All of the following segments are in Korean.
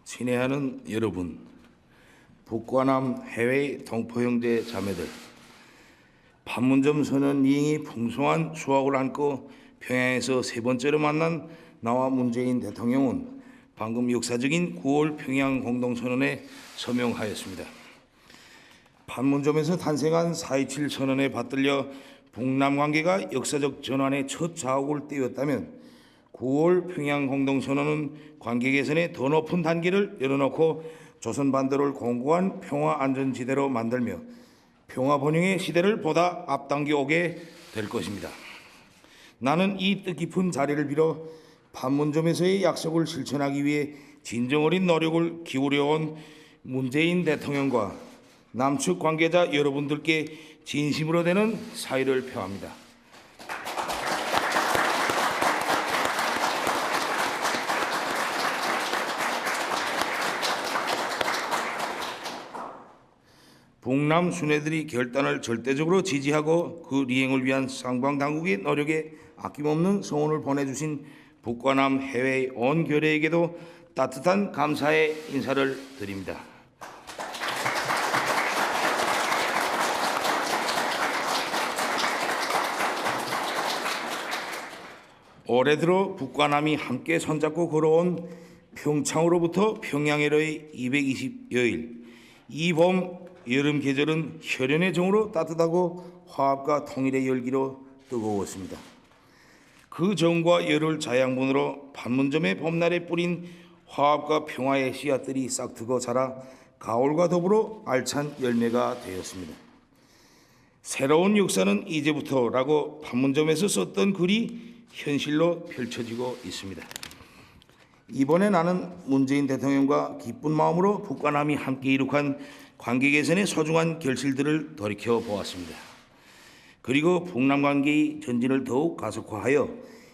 친애하는 여러분, 북과 남 해외 동포 형제 자매들, 판문점 선언 이행이 풍성한 수확을 안고 평양에서 세 번째로 만난 나와 문재인 대통령은 방금 역사적인 9월 평양 공동선언에 서명하였습니다. 판문점에서 탄생한 4.27 선언에 받들려 북남 관계가 역사적 전환의 첫 자옥을 띄웠다면 9월 평양 공동선언은 관계 개선의 더 높은 단계를 열어놓고 조선 반도를 공고한 평화 안전지대로 만들며 평화 번영의 시대를 보다 앞당겨 오게 될 것입니다. 나는 이 뜻깊은 자리를 빌어 판문점에서의 약속을 실천하기 위해 진정 어린 노력을 기울여온 문재인 대통령과 남측 관계자 여러분들께 진심으로 되는 사의를 표합니다. 북남 순회들이 결단을 절대적으로 지지하고 그 이행을 위한 쌍방 당국의 노력에 아낌없는 성원을 보내주신 북과 남 해외 온 교례에게도 따뜻한 감사의 인사를 드립니다. 올해 들어 북과 남이 함께 손잡고 걸어온 평창으로부터 평양에로의 220여일, 이 봄 여름 계절은 혈연의 정으로 따뜻하고 화합과 통일의 열기로 뜨거웠습니다. 그 정과 열을 자양분으로 판문점의 봄날에 뿌린 화합과 평화의 씨앗들이 싹트고 자라 가을과 더불어 알찬 열매가 되었습니다. 새로운 역사는 이제부터라고 판문점에서 썼던 글이 현실로 펼쳐지고 있습니다. 이번에 나는 문재인 대통령과 기쁜 마음으로 북과 남이 함께 이룩한 관계 개선의 소중한 결실들을 돌이켜 보았습니다. 그리고 북남 관계의 전진을 더욱 가속화하여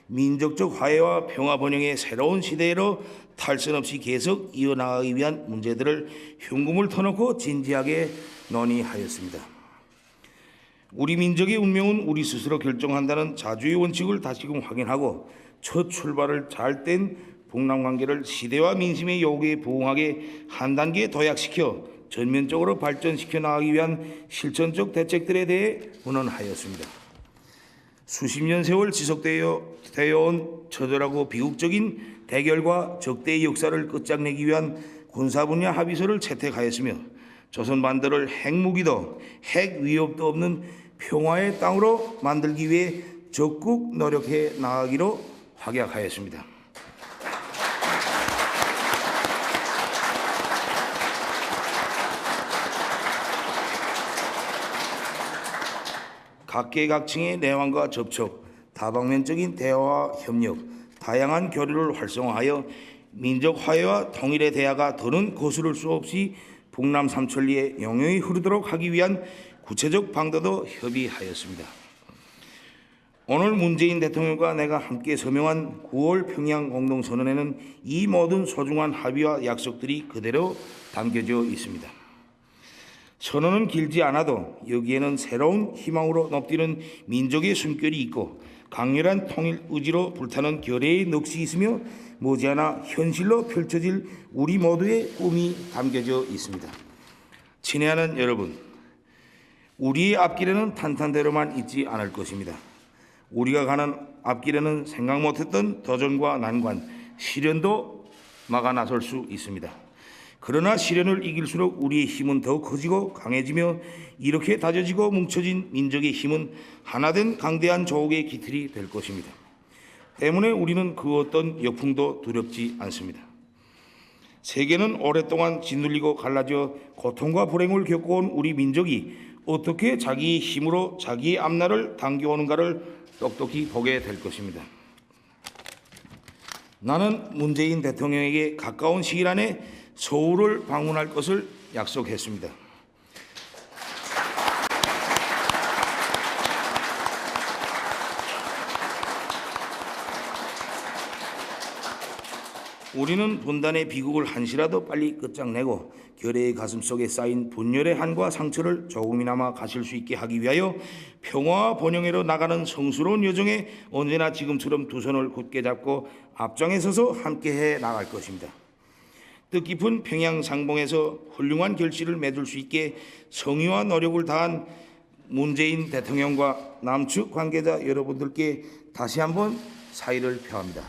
민족적 화해와 평화 번영의 새로운 시대로 탈선 없이 계속 이어나가기 위한 문제들을 흉금을 터놓고 진지하게 논의하였습니다. 우리 민족의 운명은 우리 스스로 결정한다는 자주의 원칙을 다시금 확인하고 첫 출발을 잘 뗀 북남 관계를 시대와 민심의 요구에 부응하게 한 단계 도약시켜 전면적으로 발전시켜 나가기 위한 실천적 대책들에 대해 문헌하였습니다. 수십 년 세월 지속되어 온 처절하고 비극적인 대결과 적대의 역사를 끝장내기 위한 군사 분야 합의서를 채택하였으며 조선 반도를 핵무기도 핵 위협도 없는 평화의 땅으로 만들기 위해 적극 노력해 나가기로 확약하였습니다. 각계각층의 내환과 접촉, 다방면적인 대화와 협력, 다양한 교류를 활성화하여 민족 화해와 통일의 대화가 더는 거스를 수 없이 북남 삼천리에 영영히 흐르도록 하기 위한 구체적 방도도 협의하였습니다. 오늘 문재인 대통령과 내가 함께 서명한 9월 평양 공동선언에는 이 모든 소중한 합의와 약속들이 그대로 담겨져 있습니다. 선언은 길지 않아도 여기에는 새로운 희망으로 높디는 민족의 숨결이 있고 강렬한 통일 의지로 불타는 결의의 넋이 있으며 머지않아 현실로 펼쳐질 우리 모두의 꿈이 담겨져 있습니다. 친애하는 여러분, 우리의 앞길에는 탄탄대로만 있지 않을 것입니다. 우리가 가는 앞길에는 생각 못했던 도전과 난관, 시련도 막아 나설 수 있습니다. 그러나 시련을 이길수록 우리의 힘은 더 커지고 강해지며 이렇게 다져지고 뭉쳐진 민족의 힘은 하나된 강대한 조국의 기틀이 될 것입니다. 때문에 우리는 그 어떤 역풍도 두렵지 않습니다. 세계는 오랫동안 짓눌리고 갈라져 고통과 불행을 겪어온 우리 민족이 어떻게 자기의 힘으로 자기의 앞날을 당겨오는가를 똑똑히 보게 될 것입니다. 나는 문재인 대통령에게 가까운 시일 안에 서울을 방문할 것을 약속했습니다. 우리는 분단의 비극을 한시라도 빨리 끝장내고 결의의 가슴속에 쌓인 분열의 한과 상처를 조금이나마 가실 수 있게 하기 위하여 평화와 번영으로 나가는 성스러운 여정에 언제나 지금처럼 두 손을 굳게 잡고 앞장에 서서 함께해 나갈 것입니다. 뜻깊은 평양 상봉에서 훌륭한 결실을 맺을 수 있게 성의와 노력을 다한 문재인 대통령과 남측 관계자 여러분들께 다시 한번 사의를 표합니다.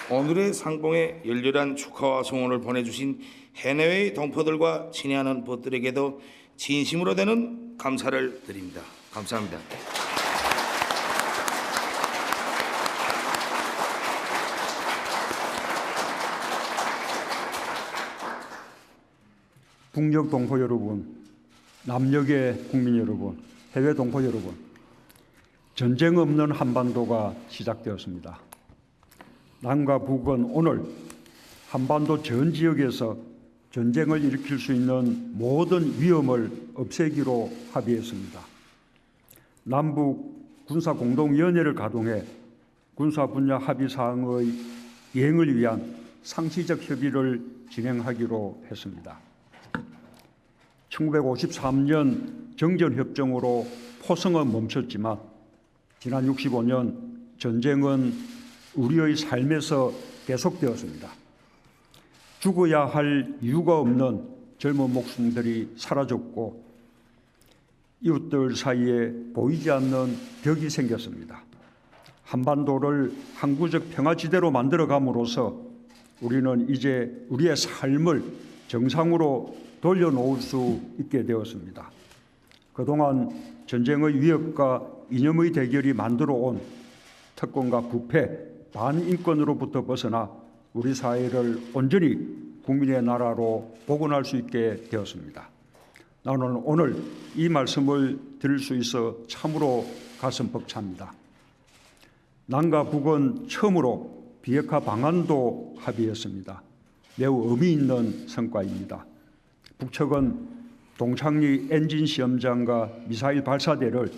오늘의 상봉에 열렬한 축하와 성원을 보내주신 해내외의 동포들과 친애하는 벗들에게도 진심으로 되는 감사를 드립니다. 감사합니다. 북녘 동포 여러분, 남녘의 국민 여러분, 해외 동포 여러분, 전쟁 없는 한반도가 시작되었습니다. 남과 북은 오늘 한반도 전 지역에서 전쟁을 일으킬 수 있는 모든 위험을 없애기로 합의했습니다. 남북 군사공동위원회를 가동해 군사 분야 합의 사항의 이행을 위한 상시적 협의를 진행하기로 했습니다. 1953년 정전협정으로 포성은 멈췄지만 지난 65년 전쟁은 우리의 삶에서 계속되었습니다. 죽어야 할 이유가 없는 젊은 목숨들이 사라졌고 이웃들 사이에 보이지 않는 벽이 생겼습니다. 한반도를 항구적 평화지대로 만들어감으로써 우리는 이제 우리의 삶을 정상으로 돌려놓을 수 있게 되었습니다. 그동안 전쟁의 위협과 이념의 대결이 만들어온 특권과 부패, 반인권으로부터 벗어나 우리 사회를 온전히 국민의 나라로 복원할 수 있게 되었습니다. 나는 오늘 이 말씀을 드릴 수 있어 참으로 가슴 벅찹니다. 남과 북은 처음으로 비핵화 방안도 합의했습니다. 매우 의미 있는 성과입니다. 북측은 동창리 엔진 시험장과 미사일 발사대를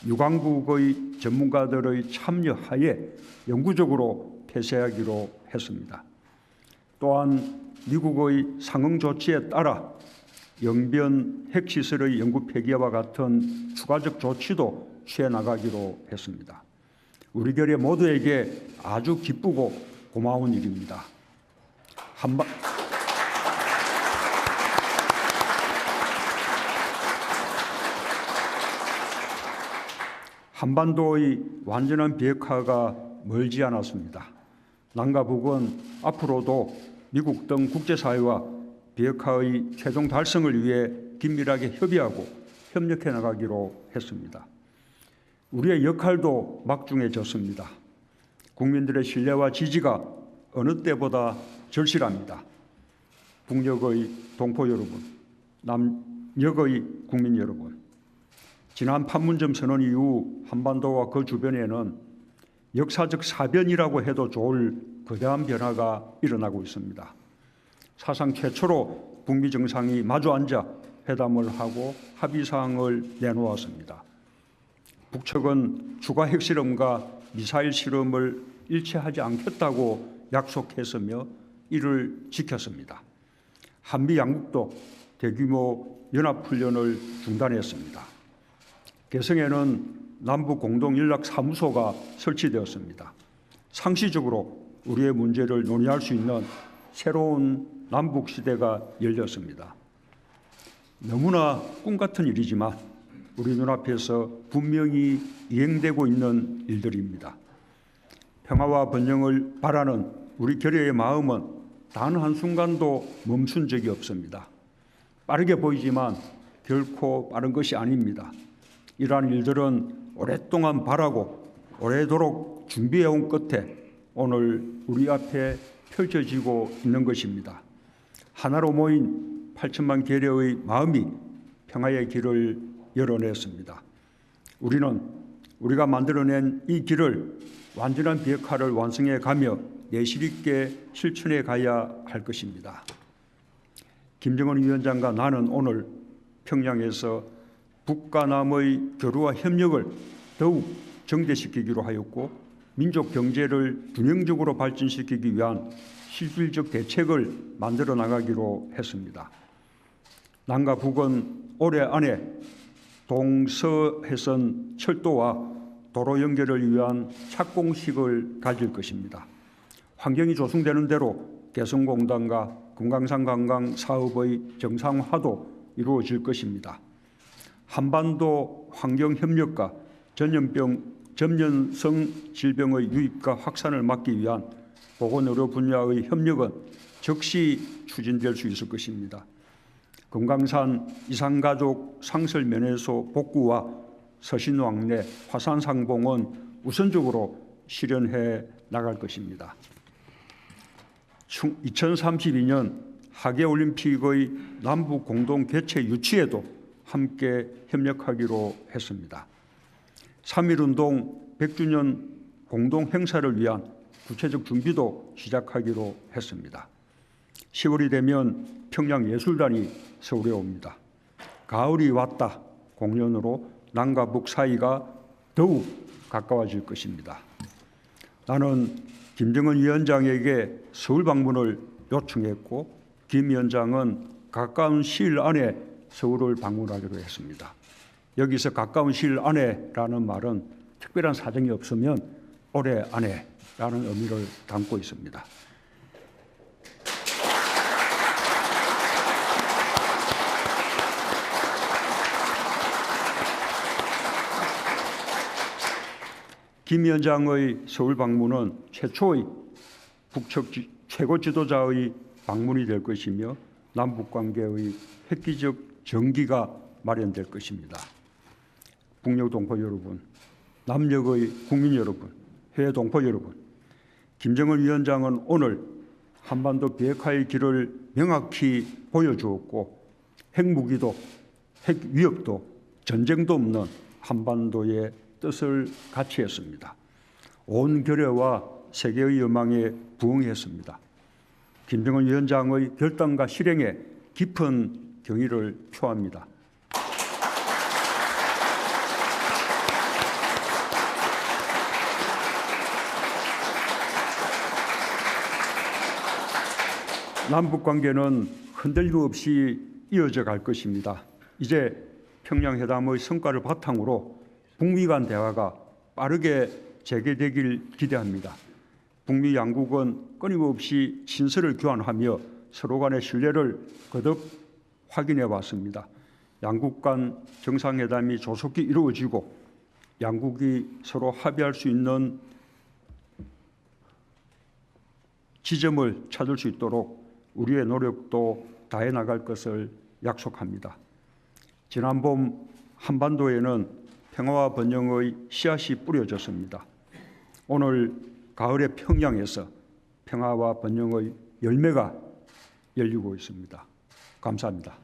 유관국의 전문가들의 참여하에 영구적으로 폐쇄하기로 했습니다. 또한 미국의 상응 조치에 따라 영변 핵시설의 영구 폐기와 같은 추가적 조치도 취해 나가기로 했습니다. 우리 결의 모두에게 아주 기쁘고 고마운 일입니다. 한반도의 완전한 비핵화가 멀지 않았습니다. 남과 북은 앞으로도 미국 등 국제사회와 비핵화의 최종 달성을 위해 긴밀하게 협의하고 협력해 나가기로 했습니다. 우리의 역할도 막중해졌습니다. 국민들의 신뢰와 지지가 어느 때보다 절실합니다. 북녘의 동포 여러분, 남녘의 국민 여러분, 지난 판문점 선언 이후 한반도와 그 주변에는 역사적 사변이라고 해도 좋을 거대한 변화가 일어나고 있습니다. 사상 최초로 북미 정상이 마주 앉아 회담을 하고 합의사항을 내놓았습니다. 북측은 추가 핵실험과 미사일 실험을 일체하지 않겠다고 약속했으며 이를 지켰습니다. 한미 양국도 대규모 연합훈련을 중단했습니다. 개성에는 남북공동연락사무소가 설치되었습니다. 상시적으로 우리의 문제를 논의할 수 있는 새로운 남북시대가 열렸습니다. 너무나 꿈같은 일이지만 우리 눈앞에서 분명히 이행되고 있는 일들입니다. 평화와 번영을 바라는 우리 결의의 마음은 단 한순간도 멈춘 적이 없습니다. 빠르게 보이지만 결코 빠른 것이 아닙니다. 이러한 일들은 오랫동안 바라고 오래도록 준비해온 끝에 오늘 우리 앞에 펼쳐지고 있는 것입니다. 하나로 모인 8천만 계려의 마음이 평화의 길을 열어냈습니다. 우리는 우리가 만들어낸 이 길을 완전한 비핵화를 완성해 가며 내실 있게 실천해 가야 할 것입니다. 김정은 위원장과 나는 오늘 평양에서 북과 남의 교류와 협력을 더욱 정대시키기로 하였고 민족 경제를 균형적으로 발전시키기 위한 실질적 대책을 만들어 나가기로 했습니다. 남과 북은 올해 안에 동서해선 철도와 도로 연결을 위한 착공식을 가질 것입니다. 환경이 조성되는 대로 개성공단과 금강산 관광 사업의 정상화도 이루어질 것입니다. 한반도 환경협력과 전염성 질병의 유입과 확산을 막기 위한 보건의료 분야의 협력은 즉시 추진될 수 있을 것입니다. 금강산 이산가족 상설면회소 복구와 서신왕래 화산상봉은 우선적으로 실현해 나갈 것입니다. 2032년 하계올림픽의 남북 공동 개최 유치에도 함께 협력하기로 했습니다. 3.1운동 100주년 공동 행사를 위한 구체적 준비도 시작하기로 했습니다. 10월이 되면 평양예술단이 서울에 옵니다. 가을이 왔다 공연으로 남과 북 사이가 더욱 가까워질 것입니다. 나는 김정은 위원장에게 서울 방문을 요청했고 김 위원장은 가까운 시일 안에 서울을 방문하기로 했습니다. 여기서 가까운 시일 안에라는 말은 특별한 사정이 없으면 올해 안에라는 의미를 담고 있습니다. 김 위원장의 서울 방문은 최초의 북측 최고 지도자의 방문이 될 것이며 남북관계의 획기적 전기가 마련될 것입니다. 북녘 동포 여러분, 남녘의 국민 여러분, 해외 동포 여러분, 김정은 위원장은 오늘 한반도 비핵화의 길을 명확히 보여주었고 핵무기도 핵위협도 전쟁도 없는 한반도의 뜻을 같이 했습니다. 온 결여와 세계의 여망에 부응했습니다. 김정은 위원장의 결단과 실행에 깊은 경의를 표합니다. 남북관계는 흔들림 없이 이어져 갈 것입니다. 이제 평양회담의 성과를 바탕으로 북미 간 대화가 빠르게 재개되길 기대합니다. 북미 양국은 끊임없이 친서를 교환하며 서로 간의 신뢰를 거듭 확인해 왔습니다. 양국 간 정상회담이 조속히 이루어지고 양국이 서로 합의할 수 있는 지점을 찾을 수 있도록 우리의 노력도 다해 나갈 것을 약속합니다. 지난 봄 한반도에는 평화와 번영의 씨앗이 뿌려졌습니다. 오늘 가을의 평양에서 평화와 번영의 열매가 열리고 있습니다. 감사합니다.